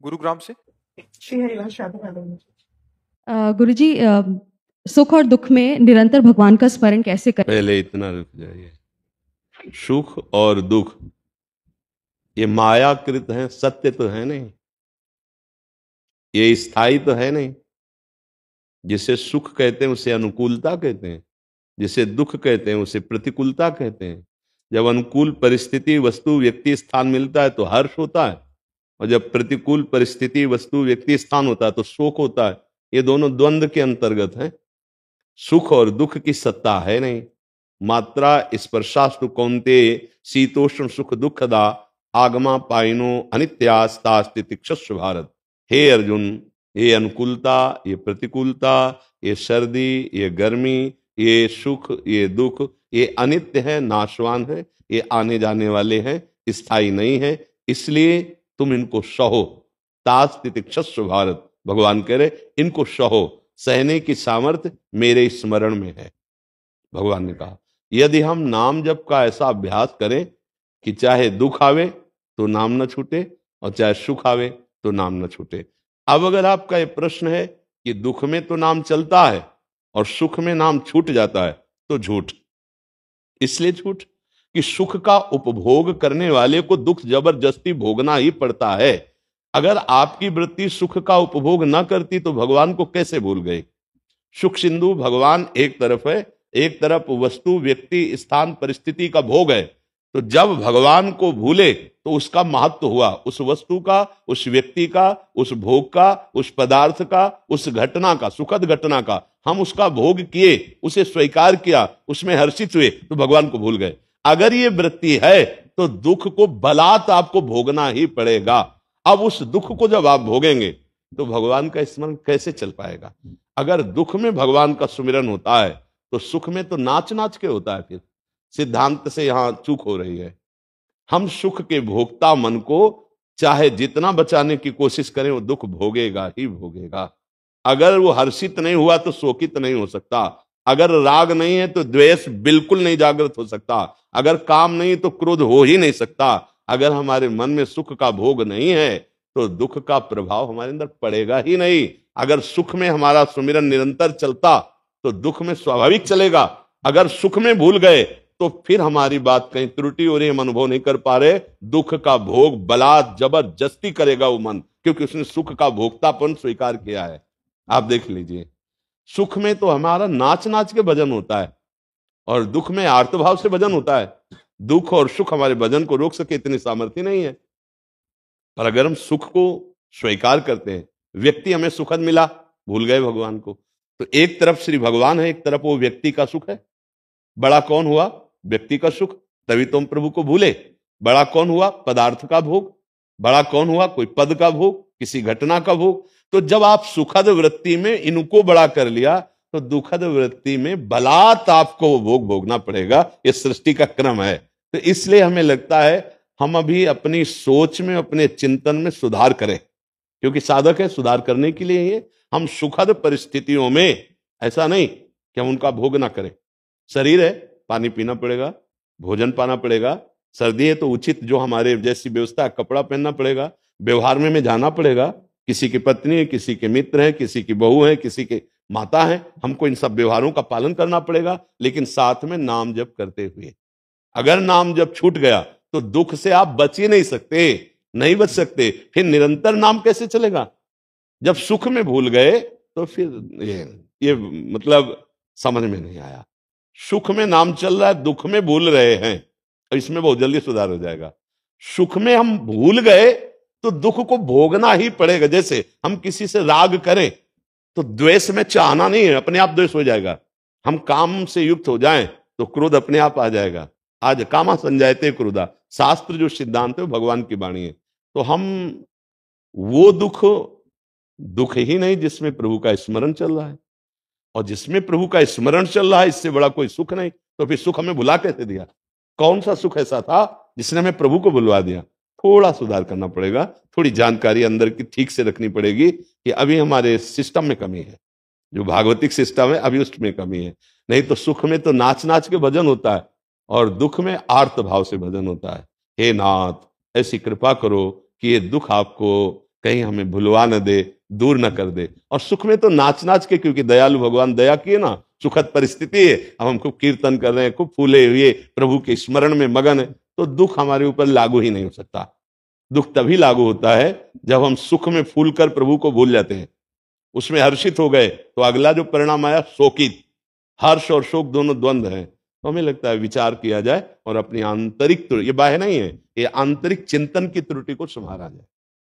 गुरुग्राम से। श्री हरिवंश राधा माधव। गुरुजी, सुख और दुख में निरंतर भगवान का स्मरण कैसे करें? पहले इतना रुक जाइए। सुख और दुख ये मायाकृत है, सत्य तो है नहीं, ये स्थायी तो है नहीं। जिसे सुख कहते हैं उसे अनुकूलता कहते हैं, जिसे दुख कहते हैं उसे प्रतिकूलता कहते हैं। जब अनुकूल परिस्थिति वस्तु व्यक्ति स्थान मिलता है तो हर्ष होता है, और जब प्रतिकूल परिस्थिति वस्तु व्यक्ति स्थान होता है तो शोक होता है। ये दोनों द्वंद्व के अंतर्गत हैं। सुख और दुख की सत्ता है नहीं। मात्रा स्पर्शास्तु कौन्ते शीतोष्ण सुख दुखदा आगमा पाइनो अनित्यास्तास्ति तिक्षस्व भारत। हे अर्जुन, ये अनुकूलता, ये प्रतिकूलता, ये सर्दी, ये गर्मी, ये सुख, ये दुख, ये अनित्य है, नाशवान है, ये आने जाने वाले हैं, स्थायी नहीं है। इसलिए तुम इनको सहो। तास्ति तिक्षस्व भारत, भगवान कह रहे इनको सहो। सहने की सामर्थ्य मेरे स्मरण में है। भगवान ने कहा यदि हम नाम जप का ऐसा अभ्यास करें कि चाहे दुख आवे तो नाम न छूटे और चाहे सुख आवे तो नाम न छूटे। अब अगर आपका ये प्रश्न है कि दुख में तो नाम चलता है और सुख में नाम छूट जाता है, तो झूठ। इसलिए झूठ कि सुख का उपभोग करने वाले को दुख जबरदस्ती भोगना ही पड़ता है। अगर आपकी वृत्ति सुख का उपभोग न करती तो भगवान को कैसे भूल गए? सुख सिंधु भगवान एक तरफ है, एक तरफ वस्तु व्यक्ति स्थान परिस्थिति का भोग है। तो जब भगवान को भूले तो उसका महत्व हुआ, उस वस्तु का, उस व्यक्ति का, उस भोग का, उस पदार्थ का, उस घटना का, सुखद घटना का हम उसका भोग किए, उसे स्वीकार किया, उसमें हर्षित हुए तो भगवान को भूल गए। अगर ये वृत्ति है तो दुख को बलात् आपको भोगना ही पड़ेगा। अब उस दुख को जब आप भोगेंगे तो भगवान का स्मरण कैसे चल पाएगा? अगर दुख में भगवान का सुमिरन होता है तो सुख में तो नाच नाच के होता है। फिर सिद्धांत से यहां चूक हो रही है। हम सुख के भोक्ता मन को चाहे जितना बचाने की कोशिश करें वो दुख भोगेगा ही भोगेगा। अगर वो हर्षित नहीं हुआ तो शोकित नहीं हो सकता। अगर राग नहीं है तो द्वेष बिल्कुल नहीं जागृत हो सकता। अगर काम नहीं तो क्रोध हो ही नहीं सकता। अगर हमारे मन में सुख का भोग नहीं है तो दुख का प्रभाव हमारे अंदर पड़ेगा ही नहीं। अगर सुख में हमारा सुमिरन निरंतर चलता तो दुख में स्वाभाविक चलेगा। अगर सुख में भूल गए तो फिर हमारी बात कहीं त्रुटि हो रही, हम अनुभव नहीं कर पा रहे। दुख का भोग बलात् जबरदस्ती करेगा वो मन, क्योंकि उसने सुख का भोक्तापन स्वीकार किया है। आप देख लीजिए, सुख में तो हमारा नाच नाच के भजन होता है और दुख में आर्तभाव से भजन होता है। दुख और सुख हमारे भजन को रोक सके इतनी सामर्थ्य नहीं है। पर अगर हम सुख को स्वीकार करते हैं, व्यक्ति हमें सुखद मिला, भूल गए भगवान को, तो एक तरफ श्री भगवान है, एक तरफ वो व्यक्ति का सुख है। बड़ा कौन हुआ? व्यक्ति का सुख, तभी तुम प्रभु को भूले। बड़ा कौन हुआ? पदार्थ का भोग। बड़ा कौन हुआ? कोई पद का भोग, किसी घटना का भोग। तो जब आप सुखद वृत्ति में इनको बड़ा कर लिया तो दुखद वृत्ति में बलात् आपको वो भोग भोगना पड़ेगा। ये सृष्टि का क्रम है। तो इसलिए हमें लगता है हम अभी अपनी सोच में, अपने चिंतन में सुधार करें, क्योंकि साधक है सुधार करने के लिए ही। हम सुखद परिस्थितियों में ऐसा नहीं कि हम उनका भोग ना करें। शरीर है, पानी पीना पड़ेगा, भोजन पाना पड़ेगा। सर्दी है तो उचित जो हमारे जैसी व्यवस्था है, कपड़ा पहनना पड़ेगा, व्यवहार में जाना पड़ेगा। किसी की पत्नी है, किसी के मित्र है, किसी की बहू है, किसी के माता है, हमको इन सब व्यवहारों का पालन करना पड़ेगा, लेकिन साथ में नाम जप करते हुए। अगर नाम जप छूट गया तो दुख से आप बच ही नहीं सकते, नहीं बच सकते। फिर निरंतर नाम कैसे चलेगा? जब सुख में भूल गए तो फिर ये मतलब समझ में नहीं आया। सुख में नाम चल रहा है, दुख में भूल रहे हैं, और इसमें बहुत जल्दी सुधार हो जाएगा। सुख में हम भूल गए तो दुख को भोगना ही पड़ेगा। जैसे हम किसी से राग करें तो द्वेष में चाहना नहीं है, अपने आप द्वेष हो जाएगा। हम काम से युक्त हो जाएं तो क्रोध अपने आप आ जाएगा। आज कामा संजायते क्रोधा, शास्त्र जो सिद्धांत है वो भगवान की वाणी है। तो हम वो दुख ही नहीं जिसमें प्रभु का स्मरण चल रहा है, और जिसमें प्रभु का स्मरण चल रहा है इससे बड़ा कोई सुख नहीं। तो फिर सुख हमें भुला कैसे दिया? कौन सा सुख ऐसा था जिसने हमें प्रभु को भुलवा दिया? थोड़ा सुधार करना पड़ेगा, थोड़ी जानकारी अंदर की ठीक से रखनी पड़ेगी कि अभी हमारे सिस्टम में कमी है, जो भागवतिक सिस्टम है अभी उसमें कमी है। नहीं तो सुख में तो नाच नाच के भजन होता है और दुख में आर्त भाव से भजन होता है। हे नाथ, ऐसी कृपा करो कि ये दुख आपको कहीं हमें भुलवा न दे, दूर न कर दे। और सुख में तो नाच नाच के, क्योंकि दयालु भगवान दया किए ना, सुखद परिस्थिति है, अब हम खूब कीर्तन कर रहे हैं, खूब फूले हुए प्रभु के स्मरण में मगन है, तो दुख हमारे ऊपर लागू ही नहीं हो सकता। दुख तभी लागू होता है जब हम सुख में फूल कर प्रभु को भूल जाते हैं, उसमें हर्षित हो गए, तो अगला जो परिणाम आया शोकित। हर्ष और शोक दोनों द्वंद्व हैं। तो हमें लगता है विचार किया जाए और अपनी आंतरिक, ये बाह्य नहीं है, ये आंतरिक चिंतन की त्रुटि को संभाला जाए।